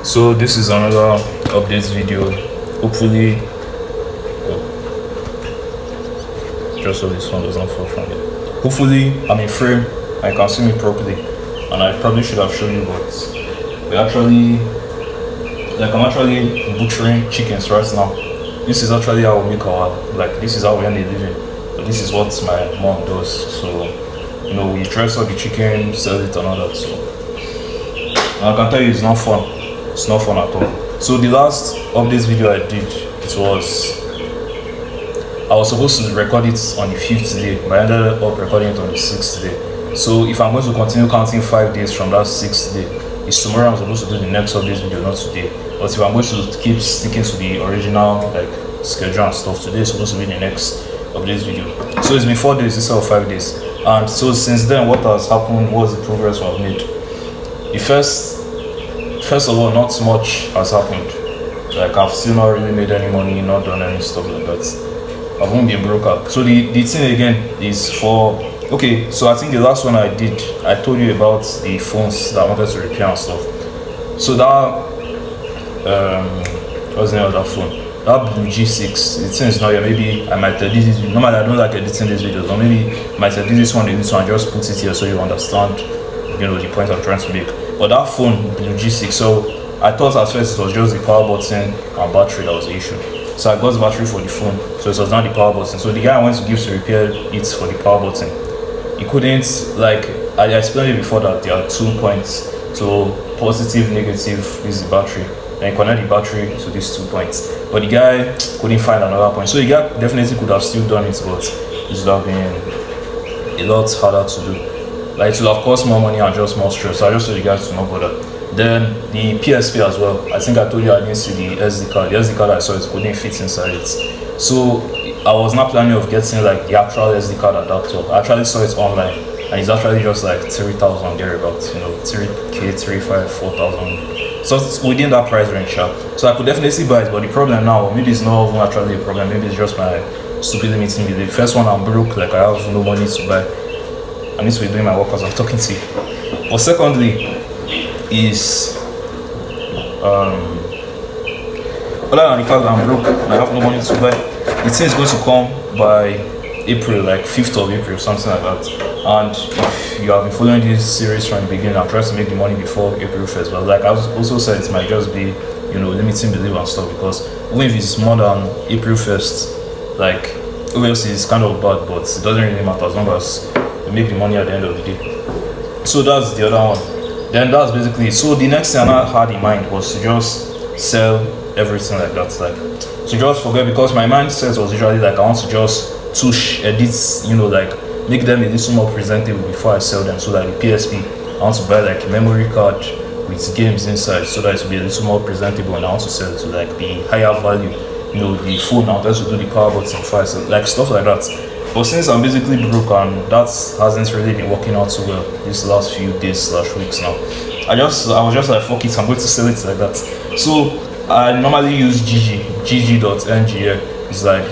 So this is another update video. Hopefully, just so this one doesn't fall from here. Hopefully I'm in frame and you can see me properly. And I probably should have shown you, but I'm actually butchering chickens right now. This is actually how we make this is how we earn a living. But this is what my mom does. So, we dress up the chicken, sell it and all that. So, and I can tell you it's not fun. It's not fun at all. So the last update video I did, I was supposed to record it on the 5th day, but I ended up recording it on the 6th day. So if I'm going to continue counting 5 days from that 6th day, it's tomorrow I'm supposed to do the next update video, not today. But if I'm going to keep sticking to the original schedule and stuff, today is supposed to be the next update video. So it's been 4 days instead of 5 days. And so since then, what has happened? What's the progress we've made? First of all, not much has happened. I've still not really made any money, not done any stuff like that. I won't be broke out. So the thing again is okay, so I think the last one I did, I told you about the phones that I wanted to repair and stuff. So that what's the name of that phone? That Blue G6. The thing is now, maybe I might edit this. Normally I don't like editing these videos, but maybe I might edit this one, just put it here so you understand, the point I'm trying to make. But that phone, Blue G6, so I thought at first it was just the power button and battery that was the issue. So I got the battery for the phone, so it was not the power button. So the guy I went to give to repair it for the power button, he couldn't, I explained it before that there are 2 points. So positive, negative is the battery. Then you connect the battery to these 2 points. But the guy couldn't find another point. So the guy definitely could have still done it, but it would have been a lot harder to do. It would have cost more money and just more stress. So I just told the guys to not bother. Then the PSP as well. I think I told you I didn't see the SD card. The SD card I saw, it couldn't fit inside it. So I was not planning of getting the actual SD card adapter. I actually saw it online and it's actually just 3,000 thereabouts, 3K, 3,500, 4,000. So it's within that price range. So I could definitely buy it, but the problem now, maybe it's not even actually a problem, maybe it's just my stupid limiting belief. The first one, I'm broke, I have no money to buy. I need to be doing my work as I'm talking to you. But secondly, is other than the fact that I'm broke and I have no money to buy, the thing is going to come by April, 5th of April, something like that. And if you have been following this series from the beginning, I'm trying to make the money before April 1st. But I also said, it might just be, limiting belief and stuff, because even if it's more than April 1st, obviously it's kind of bad, but it doesn't really matter as long as you make the money at the end of the day. So that's the other one. Then that's basically it. So the next thing I had in mind was to just sell everything like that. To just forget, because my mindset was usually I want to just edit, make them a little more presentable before I sell them. So the PSP, I want to buy a memory card with games inside so that it will be a little more presentable, and I want to sell it to the higher value, the phone now just to do the power button before I sell, stuff like that. But since I'm basically broke and that hasn't really been working out so well these last few days / weeks now, I was just fuck it, I'm going to sell it like that. So I normally use gg.ng here. It's the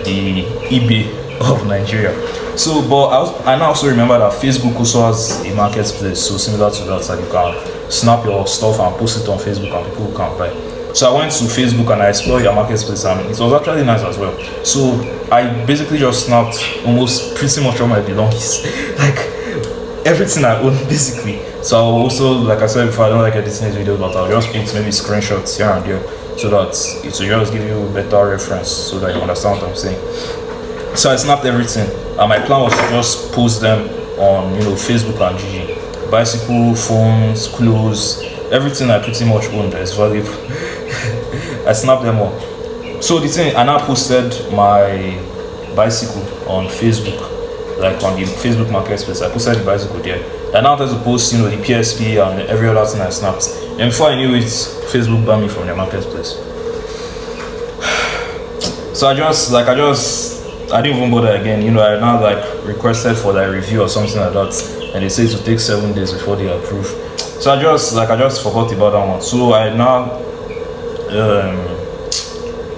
eBay of Nigeria. So but I now also remember that Facebook also has a marketplace, so similar to that, you can snap your stuff and post it on Facebook and people can buy. So I went to Facebook and I explored their marketplace, and it was actually nice as well. So I basically just snapped almost pretty much all my belongings, everything I own basically. So I'll also, like I said before, I don't like editing these videos, but I'll just put maybe screenshots here and there so that it will just give you better reference so that you understand what I'm saying. So I snapped everything, and my plan was to just post them on Facebook and GG. Bicycle, phones, clothes, everything I pretty much own that is valuable. I snapped them all. So the thing, I now posted my bicycle on Facebook, on the Facebook marketplace. I posted the bicycle there. I now had to post, the PSP and every other thing I snapped. And before I knew it, Facebook banned me from their marketplace. So I didn't even bother again. I now requested for review or something like that, and they say it will take 7 days before they approve. So I just forgot about that one. So I now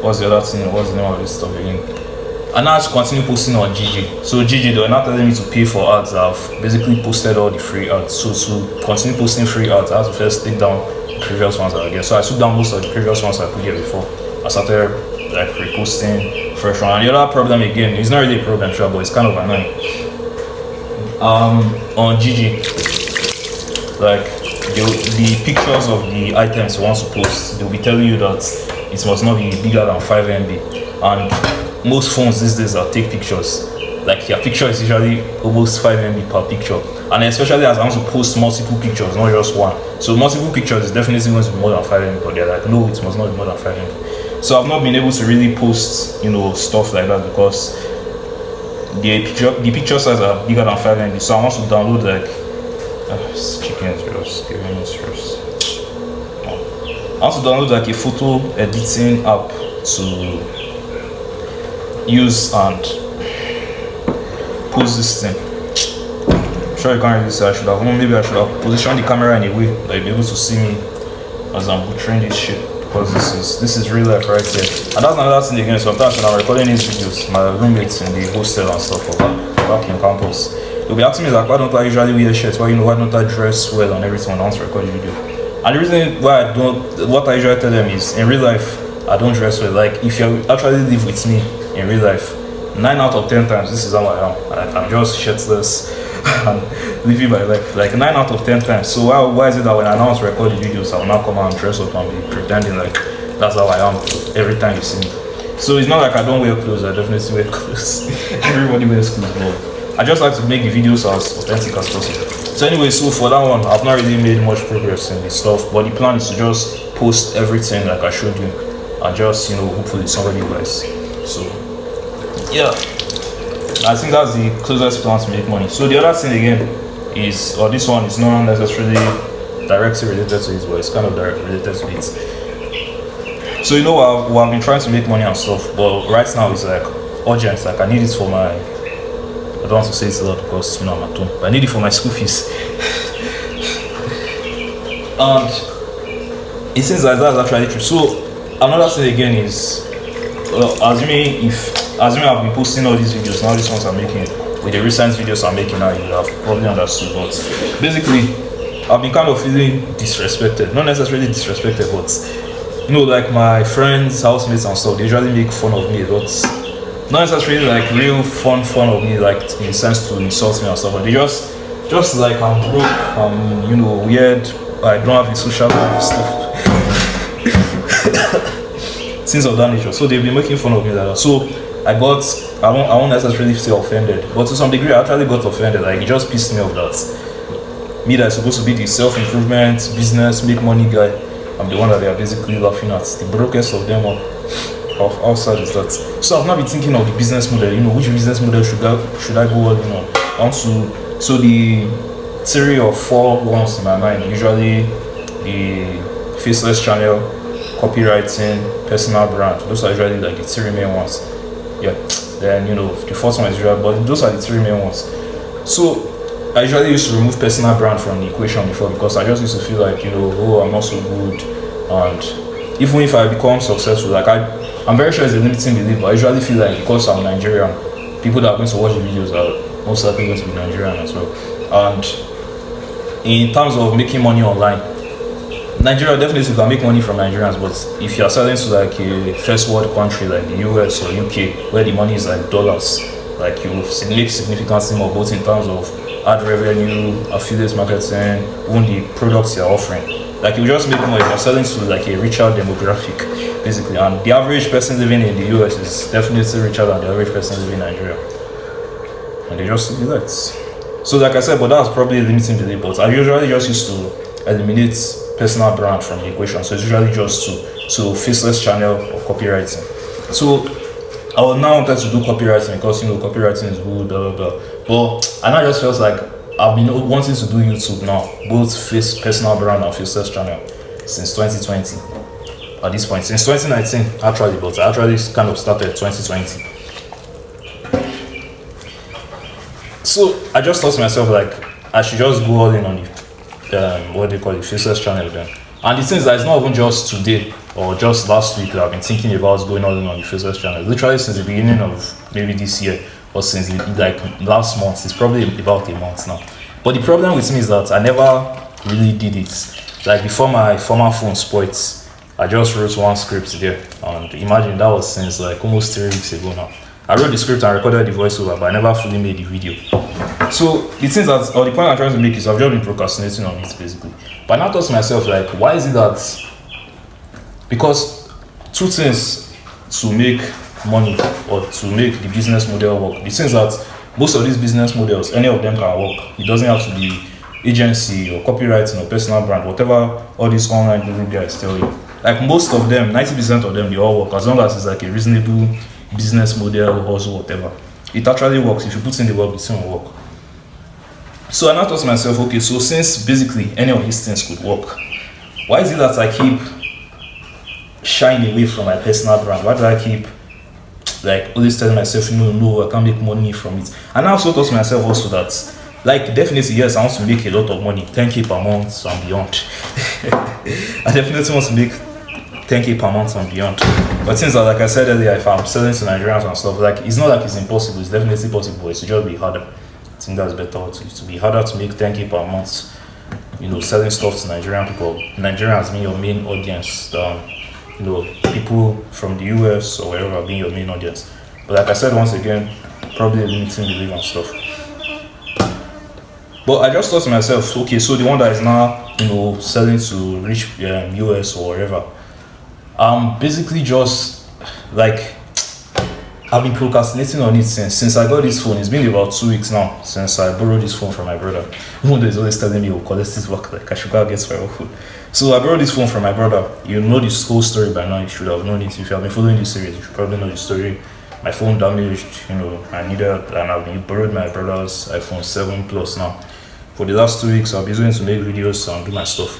what's the other thing? What's the name of this stuff again? And now I have to continue posting on GG. So GG, they were not telling me to pay for ads. I've basically posted all the free ads. So to continue posting free ads, I have to first take down previous ones that I get. So I took down most of the previous ones I put here before. I started like reposting fresh one. And the other problem again, it's not really a problem, sure, but it's kind of annoying. On Gigi, like the pictures of the items you want to post, they'll be telling you that it must not be bigger than 5 MB. And most phones these days that take pictures, like your picture is usually almost 5 MB per picture. And especially as I want to post multiple pictures, not just one. So multiple pictures is definitely going to be more than 5 MB, but they're like, no, it must not be more than 5 MB. So I've not been able to really post, stuff like that because the picture size are bigger than 5 MB. So I want to download like chickens just giving me stress. I want to download like a photo editing app to use and post this thing. I'm sure you can't really see. Maybe I should have positioned the camera in a way that you'll be able to see me as I'm butchering this shit, because this is real life right here. And that's another thing again. Sometimes when I'm recording these videos, my roommates in the hostel and stuff back in campus, they'll be asking me like, why don't I usually wear shirts? Why don't I dress well and everything when I want to record a video? And the reason why I don't, what I usually tell them is, in real life, I don't dress well. Like, if you actually live with me in real life, 9 out of 10 times, this is how I am. Like, I'm just shirtless and living my life. Like 9 out of 10 times. So why is it that when I now record the videos, I will now come out and dress up and be pretending like that's how I am every time you see me? So it's not like I don't wear clothes. I definitely wear clothes. Everybody wears clothes, but I just like to make the videos as authentic as possible. So anyway, so for that one, I've not really made much progress in this stuff, but the plan is to just post everything like I showed you and just, hopefully somebody buys. So yeah, I think that's the closest plan to make money. So the other thing again is, or this one is not necessarily directly related to it, but it's kind of directly related to it. So I've been trying to make money and stuff, but right now it's like urgent. Like I need it for my, I don't want to say it a lot because I'm at home, but I need it for my school fees. And it seems like that's actually true. So another thing again is, assuming I've been posting all these videos, now these ones I'm making, with the recent videos I'm making now, you have probably understood. But basically, I've been kind of feeling disrespected. Not necessarily disrespected, but like my friends, housemates and stuff, they usually make fun of me, but not necessarily like real fun of me, like in the sense to insult me and stuff, but they just like I'm broke, I'm weird, I don't have the social life stuff. Things of that nature. So they've been making fun of me like that. So I won't necessarily say offended, but to some degree I actually got offended. Like it just pissed me off that me that's supposed to be the self-improvement, business, make money guy, I'm the one that they are basically laughing at. The brokest of them all. How sad is that? So I've not been thinking of the business model, which business model should I go on, so the theory of 4 ones in my mind, usually the faceless channel, copywriting, personal brand. Those are usually like the 3 main ones. Yeah. Then the first one is usually, but those are the 3 main ones. So I usually used to remove personal brand from the equation before because I just used to feel like I'm not so good, and even if I become successful, like I'm very sure it's a limiting belief, but I usually feel like because I'm Nigerian, people that are going to watch the videos are most likely going to be Nigerian as well. And in terms of making money online, Nigeria definitely can make money from Nigerians, but if you're selling to like a first world country like the US or UK, where the money is like dollars, like you make significantly more, both in terms of ad revenue, affiliate marketing, even the products you're offering. Like you just make more if you're selling to like a richer demographic, basically. And the average person living in the US is definitely richer than the average person living in Nigeria. And they just do that. So like I said, but that's probably a limiting belief, but I usually just used to eliminate personal brand from the equation. So it's usually just to faceless channel of copywriting. So I was now wanted to do copywriting because copywriting is good, blah blah blah. But I now just felt like I've been wanting to do YouTube now, both personal brand and faceless channel, since 2020. At this point, since 2019 actually, but I actually kind of started 2020. So I just thought to myself like I should just go all in on the faceless channel then. And the thing is that it's not even just today or just last week that I've been thinking about going all in on the faceless channel. Literally since the beginning of maybe this year, or since like last month. It's probably about a month now. But the problem with me is that I never really did it. Like before my former phone spoiled, I just wrote one script there, and imagine that was since like almost 3 weeks ago now. I wrote the script and recorded the voiceover, but I never fully made the video. So the things that, or the point I'm trying to make is I've just been procrastinating on it basically. But I now thought to myself, like, why is it that? Because two things to make money or to make the business model work. The things that most of these business models, any of them can work. It doesn't have to be agency or copywriting or personal brand, whatever all these online guru guys tell you. Like most of them, 90% of them, they all work as long as it's like a reasonable business model, hustle, whatever. It actually works. If you put in the work, it's going to work. So I now thought to myself, okay, so since basically any of these things could work, why is it that I keep shying away from my personal brand? Why do I keep like always telling myself, no, I can't make money from it? And I also thought to myself also that, like, definitely, yes, I want to make a lot of money, 10k per month and beyond. I definitely want to make 10k per month and beyond. But since, like I said earlier, if I'm selling to Nigerians and stuff, like, it's not like it's impossible, it's definitely possible, it's just be harder. I think that's better to be harder to make 10k per month, selling stuff to Nigerian people. Nigerians being your main audience, people from the US or wherever being your main audience. But like I said once again, probably limiting the leave and stuff. But I just thought to myself, okay, so the one that is now, selling to rich US or wherever, basically just like I've been procrastinating on it since I got this phone. It's been about 2 weeks now since I borrowed this phone from my brother. Even though he's always telling me, oh, collect this work, like I should go get my phone. So I borrowed this phone from my brother. You know this whole story by now. You should have known it. If you have been following this series, you should probably know the story. My phone damaged, I needed, and I've been borrowed my brother's iPhone 7 Plus now. For the last 2 weeks, I've been using it to make videos and do my stuff.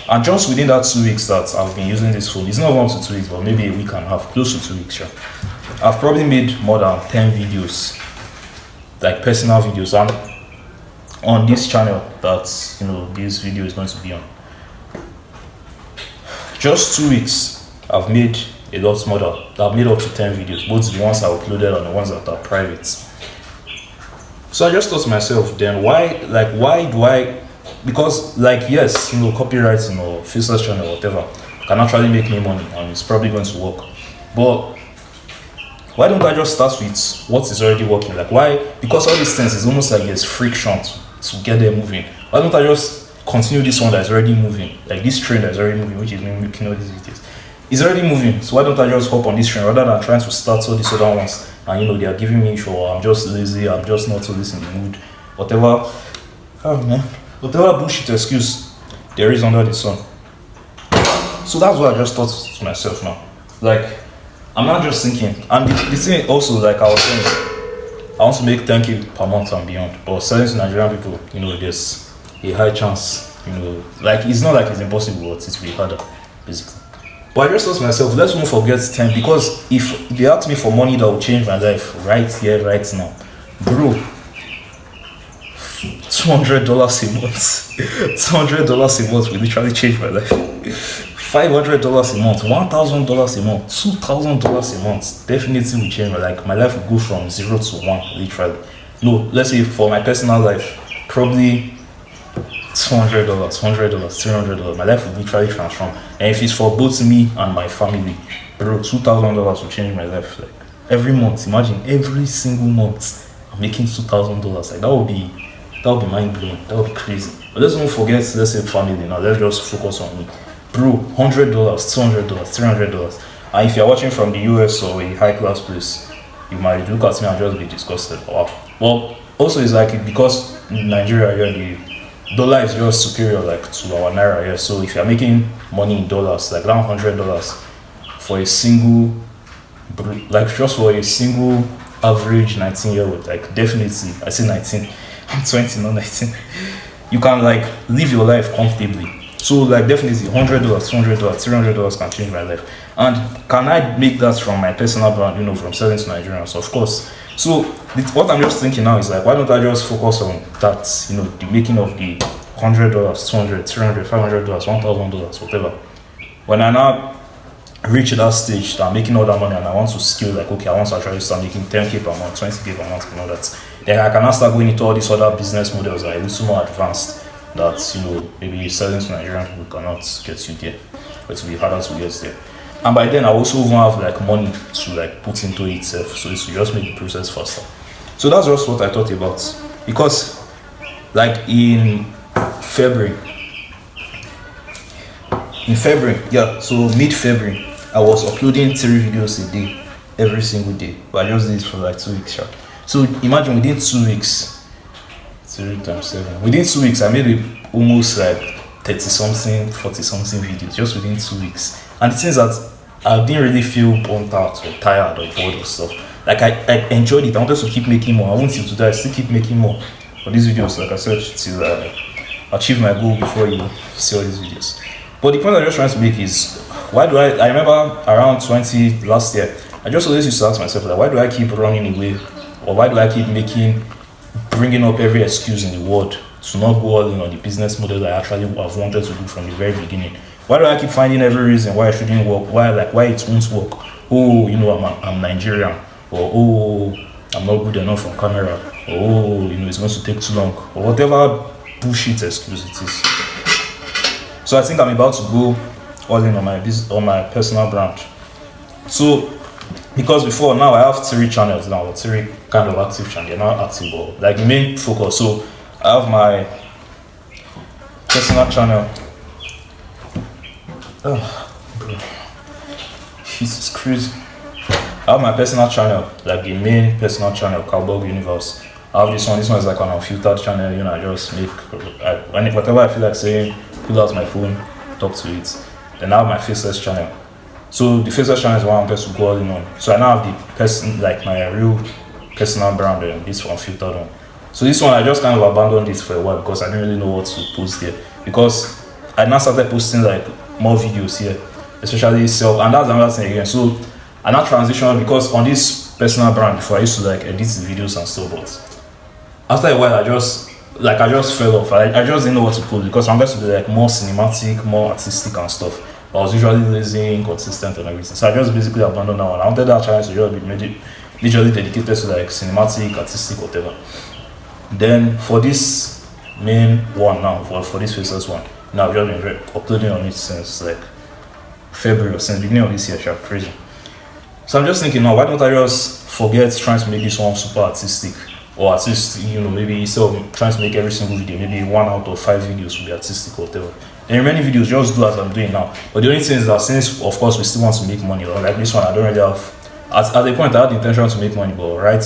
And just within that 2 weeks that I've been using this phone, it's not 1 to 2 weeks, but maybe a week and a half, close to 2 weeks, sure. I've probably made more than 10 videos, like personal videos, and on this channel that this video is going to be on. Just 2 weeks, I've made a lot more than, I've made up to 10 videos, both the ones I uploaded and the ones that are private. So I just thought to myself, then why do I, because like, yes, copywriting or faceless channel or whatever can actually make me money and it's probably going to work. But why don't I just start with what is already working? Like why? Because all these things is almost like there's friction to get them moving. Why don't I just continue this one that's already moving? Like this train that's already moving, which is me making all these videos. It's already moving. So why don't I just hop on this train rather than trying to start all these other ones? And they are giving me I'm just lazy, I'm just not always in the mood. Whatever bullshit excuse there is under the sun. So that's what I just thought to myself now. Like, I'm not just thinking. And the thing also, like I was saying, I want to make 10k per month and beyond. But selling to Nigerian people, there's a high chance, like it's not like it's impossible, but it will be harder, basically. But I just thought to myself, let's not forget 10, because if they ask me for money that will change my life right here, right now, bro, $200 a month. $200 a month will literally change my life. $500 a month, $1,000 a month, $2,000 a month definitely will change my life. My life will go from 0 to 1, literally. No, let's say for my personal life, probably $200, $300. My life will literally transform. And if it's for both me and my family, bro, $2,000 will change my life. Like every month, imagine every single month I'm making $2,000. Like that would be mind blowing. That would be crazy. But let's not forget, let's say family now. Let's just focus on me. Bro, $100, $200, $300. And if you're watching from the US or a high class place, you might look at me and just be disgusted. Wow. Well, also it's like because in Nigeria here the dollar is just superior like to our naira here. So if you're making money in dollars, like around $100 for a single, like just for a single average 19-year-old, like definitely, I say 19, I'm 20, not 19. You can like live your life comfortably. So like definitely $100, $200, $300 can change my life. And can I make that from my personal brand, from selling to Nigerians? Of course. So what I'm just thinking now is like, why don't I just focus on that, the making of the $100, $200, $300, $500, $1,000, whatever. When I now reach that stage that I'm making all that money and I want to scale, like, okay, I want to actually start making 10k per month, 20k per month, that, then I can now start going into all these other business models that are a little more advanced. that, you know, maybe selling to Nigerian people cannot get you there, but it will be harder to get there. And by then I also won't have like money to like put into itself, so it will just make the process faster. So that's just what I thought about, because like in February, yeah, so mid-February, I was uploading 3 videos a day, every single day, but I just did it for like 2 weeks. So imagine within 2 weeks, 3 times 7, within 2 weeks, I made almost like 30 something, 40 something videos just within 2 weeks. And the thing is that I didn't really feel burnt out or tired or bored or stuff. Like I enjoyed it. I wanted to keep making more. I wanted to do, I still keep making more for these videos, like I said, till achieve my goal before you see all these videos. But the point I'm just trying to make is, why do I remember around 20 last year, I just always used to ask myself, like, why do I keep running away, or why do I keep bringing up every excuse in the world to not go all in on the business model that I actually have wanted to do from the very beginning? Why do I keep finding every reason why it shouldn't work? Why it won't work? Oh, you know, I'm Nigerian, or oh, I'm not good enough on camera, or oh, you know, it's going to take too long, or whatever bullshit excuse it is. So I think I'm about to go all in on my personal brand. So because before, now I have 3 channels now, 3 kind of active channels. They're not active, but like the main focus. So I have my personal channel. Oh, bro. Jesus Christ. I have my personal channel, like the main personal channel, Cowboy Universe. I have this one. This one is like an unfiltered channel. You know, I just make whatever I feel like saying, pull out my phone, talk to it. Then I have my faceless channel. So the faceless channel is what I'm supposed to go all in on. So I now have the person, like my real personal brand, and this one filtered one. So this one I just kind of abandoned it for a while because I didn't really know what to post there. Because I now started posting like more videos here, especially self, and that's another thing again. So I now transitioned, because on this personal brand before I used to like edit the videos and stuff, but after a while I just fell off. I just didn't know what to post, because I'm going to be like more cinematic, more artistic and stuff. I was usually lazy, inconsistent and everything. So I just basically abandoned that one. I wanted that channel to just be literally dedicated to like cinematic, artistic, whatever. Then for this main one now, for this faceless one, now I've just been uploading on it since like February, since the beginning of this year. Crazy. So I'm just thinking now, why don't I just forget trying to make this one super artistic? Or at least, you know, maybe instead of trying to make every single video, maybe 1 out of 5 videos will be artistic or whatever. The remaining videos, just do as I'm doing now. But the only thing is that, since of course we still want to make money, or like this one, I don't really have, at the point I had the intention to make money, but right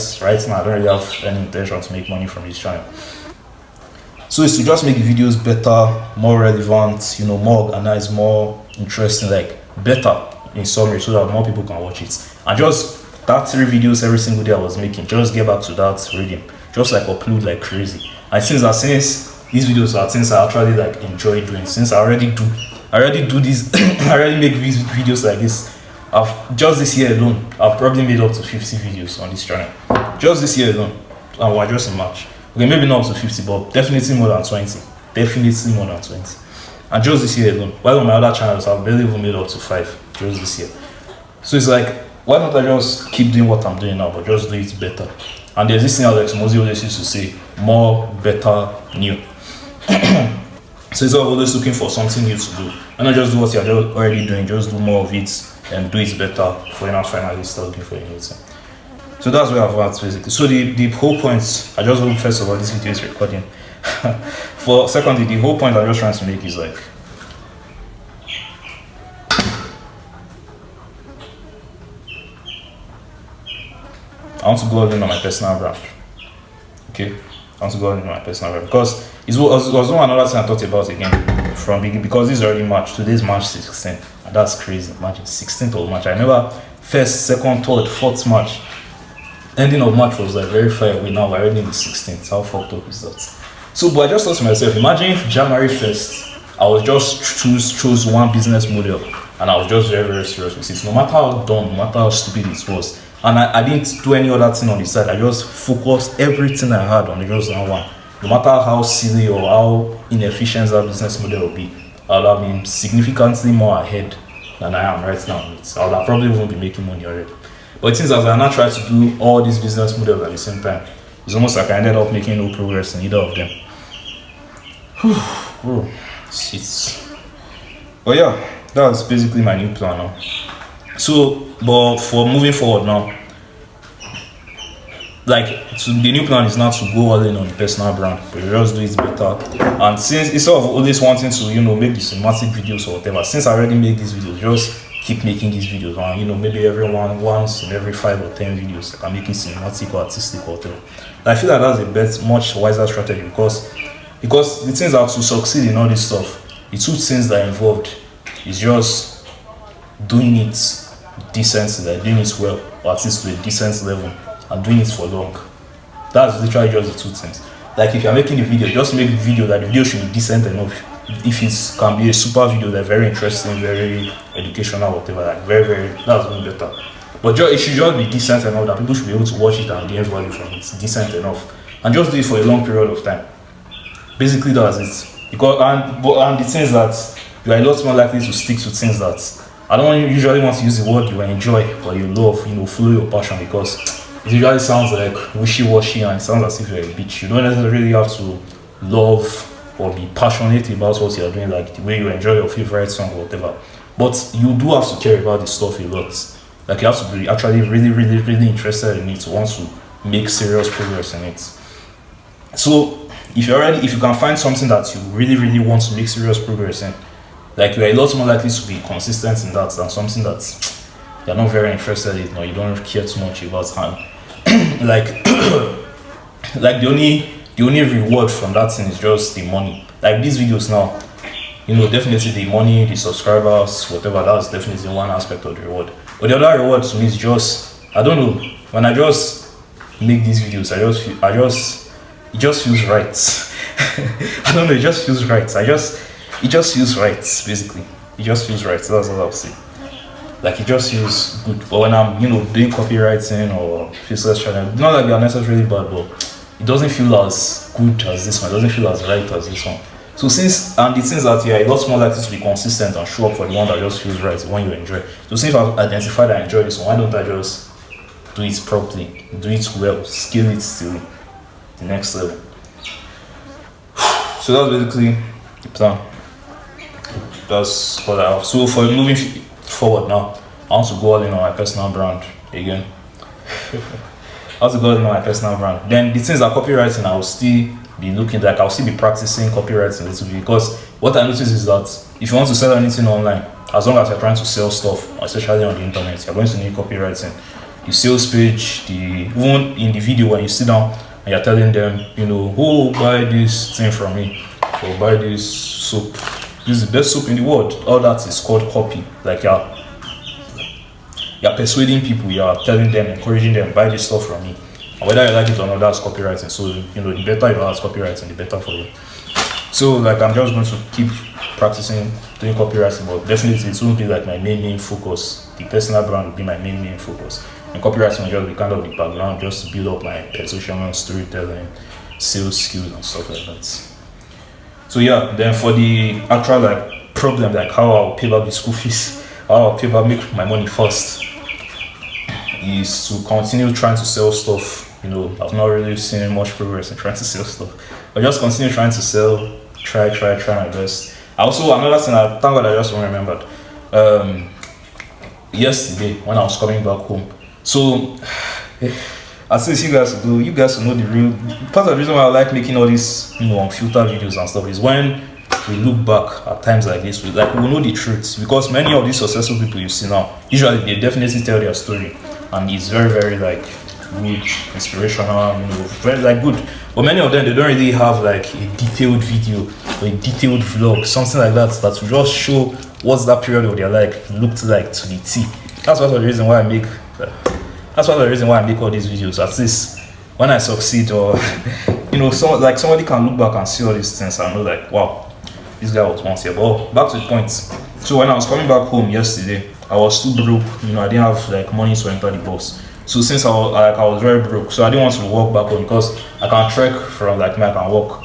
now I don't really have any intention to make money from this channel. So it's to just make the videos better, more relevant, you know, more organized, more interesting, like better in summary, so that more people can watch it. And just that 3 videos every single day I was making, just get back to that rhythm, just like upload like crazy. And since these videos are things I actually like enjoy doing, since I already do this, I already make these videos like this. Just this year alone, I've probably made up to 50 videos on this channel. Just this year alone, and we're just in March. Okay, maybe not up to 50, but definitely more than 20. Definitely more than 20. And just this year alone, while on my other channels, I've barely even made up to 5 just this year. So it's like, why don't I just keep doing what I'm doing now, but just do it better? And there's this thing Alex Mozi always used to say, more, better, new. So it's always looking for something new to do, and not just do what you're already doing, just do more of it and do it better before you now finally start looking for anything. So that's where I've at basically. So the whole point, I just hope first of all this video is recording. For secondly, the whole point I'm just trying to make is like, I want to go all in on my personal brand. Okay, I want to go all in on my personal brand, because it was one another thing I thought about again from beginning, because this is already March. Today's March 16th, and that's crazy. Imagine 16th of March. I remember 1st, 2nd, 3rd, 4th March. Ending of March was like very far away. Now we're already in the 16th. How fucked up is that? So, but I just thought to myself, imagine if January 1st, I was just chose one business model, and I was just very, very serious with it. No matter how dumb, no matter how stupid it was, and I didn't do any other thing on the side. I just focused everything I had on the just one. No matter how silly or how inefficient that business model will be, I would have been significantly more ahead than I am right now. I would probably won't be making money already. But it seems as I now try to do all these business models at the same time, it's almost like I ended up making no progress in either of them. Bro, it's but yeah, that's basically my new plan now. So, but for moving forward now, like the new plan is not to go all in on the personal brand, but you just do it better. And since instead of always wanting to, make the cinematic videos or whatever, since I already make these videos, just keep making these videos. And maybe once in every 5 or 10 videos, I can make it cinematic or artistic or whatever. I feel like that's a better, much wiser strategy because the things are to succeed in all this stuff. The two things that are involved is just doing it decently, like doing it well, or at least to a decent level, and doing it for long. That's literally just the two things. Like if you're making a video, just make the video that the video should be decent enough. If it can be a super video, that's very interesting, very educational, whatever, like very, that's even better. But it should just be decent enough that people should be able to watch it and gain value from it. It's decent enough, and just do it for a long period of time. Basically, that's it. Because and the things that you are a lot more likely to stick to things that I don't usually want to use the word you enjoy or you love, follow your passion, because it usually sounds like wishy-washy and it sounds as if you're a bitch. You don't necessarily have to love or be passionate about what you're doing, like the way you enjoy your favorite song or whatever. But you do have to care about the stuff a lot. Like you have to be actually really, really, really interested in it to want to make serious progress in it. So if you can find something that you really, really want to make serious progress in, like you're a lot more likely to be consistent in that than something that you're not very interested in or you don't care too much about. And like the only reward from that thing is just the money. Like these videos now, definitely the money, the subscribers, whatever, that's definitely one aspect of the reward. But the other reward to me is just, I don't know, when I just make these videos, it just feels right. I don't know, it just feels right. It just feels right, basically. It just feels right, so that's what I'll say. Like it just feels good. But when I'm, doing copywriting or faceless channel, not that they are necessarily bad, but it doesn't feel as good as this one. It doesn't feel as right as this one. So the things that you're a lot more likely to be consistent and show up for the one that just feels right, the one you enjoy. So since I've identified I enjoy this one, why don't I just do it properly, do it well, scale it to the next level. So that's basically the plan. That's what I have. So for moving forward now, I want to go all in on my personal brand again. I want to go all in on my personal brand. Then the things that copywriting, I'll still be practicing copywriting a little bit, because what I noticed is that if you want to sell anything online, as long as you're trying to sell stuff, especially on the internet, you're going to need copywriting. The sales page, even in the video when you sit down and you're telling them, oh, buy this thing from me, or buy this soap. This is the best soap in the world. All that is called copy. Like you're persuading people, you're telling them, encouraging them, buy this stuff from me. And whether you like it or not, that's copywriting. So, the better you have copywriting, the better for you. So, like, I'm just going to keep practicing doing copywriting, but definitely it won't be like my main focus. The personal brand will be my main focus. And copywriting will just be kind of the background, just to build up my persuasion, storytelling, sales skills, and stuff like that. So, yeah, then for the actual, problem, how I'll pay back the school fees, how I'll make my money first, is to continue trying to sell stuff. I've not really seen much progress in trying to sell stuff, but just continue trying to sell, try my best. Also, another thing, thank God I just remembered, yesterday when I was coming back home. So, as you guys know the real part of the reason why I like making all these, unfiltered videos and stuff is when we look back at times like this, we will know the truth, because many of these successful people you see now, usually they definitely tell their story, and it's very, very good, inspirational, very good. But many of them, they don't really have a detailed video or a detailed vlog, something like that will just show what's that period of their life looked like to the T. That's part of the reason why I make all these videos. At least when I succeed, or somebody can look back and see all these things and know wow, this guy was once here. But back to the point. So when I was coming back home yesterday, I was too broke. I didn't have money to enter the bus. So since I was very broke, so I didn't want to walk back home, because I can trek from I can walk.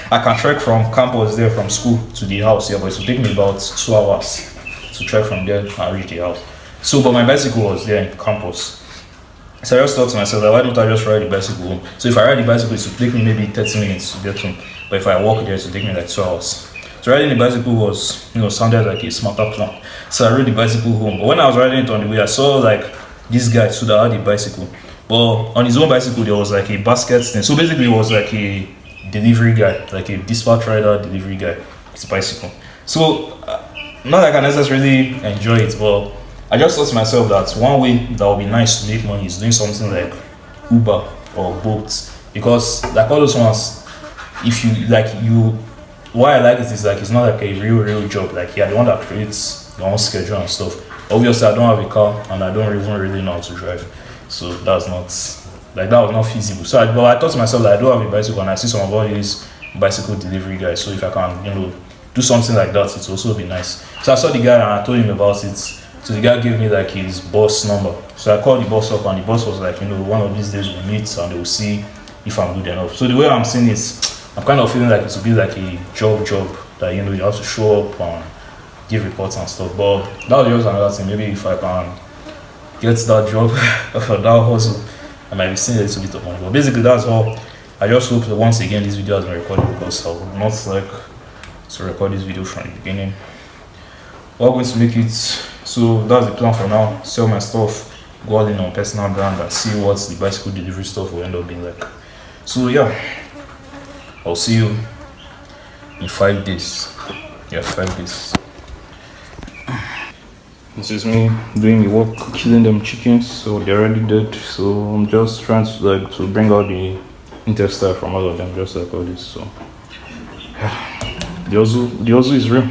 I can trek from campus there, from school to the house here, but it will take me about 2 hours to trek from there and reach the house. So, but my bicycle was there in campus. So I just thought to myself, why don't I just ride the bicycle home? So if I ride the bicycle, it will take me maybe 30 minutes to get home. but if I walk there, it will take me like 2 hours. So riding the bicycle was, sounded like a smarter plan. So I rode the bicycle home. But when I was riding it on the way, I saw like this guy so that had a bicycle. But on his own bicycle, there was like a basket thing. So basically, it was like a delivery guy, like a dispatch rider delivery guy. It's a bicycle. So not like I necessarily enjoy it, but I just thought to myself that one way that would be nice to make money is doing something like Uber or Bolt, because like all those ones, if you like you why I like it is like it's not like a real job. Like yeah, the one that creates your own schedule and stuff. Obviously I don't have a car and I don't even really know how to drive. So that's not like that was not feasible. So but I thought to myself that I don't have a bicycle and I see some of all these bicycle delivery guys. So if I can, do something like that, it will also be nice. So I saw the guy and I told him about it. So the guy gave me like his boss number. So I called the boss up and the boss was like, one of these days we'll meet and they will see if I'm good enough. So the way I'm seeing it, I'm kind of feeling like it will be like a job that you have to show up and give reports and stuff. But that was just another thing. Maybe if I can get that job or that hustle, I might be seeing a little bit of money. But basically that's all. I just hope that once again this video has been recorded, because I would not like to record this video from the beginning. We're going to make it, so that's the plan for now. Sell my stuff, go all in on personal brand and see what the bicycle delivery stuff will end up being like. So yeah, I'll see you in 5 days. Yeah, 5 days. This is me doing the work, killing them chickens, so they're already dead. So I'm just trying to bring out the intestine from all of them, just like all this. So yeah, the hustle is real.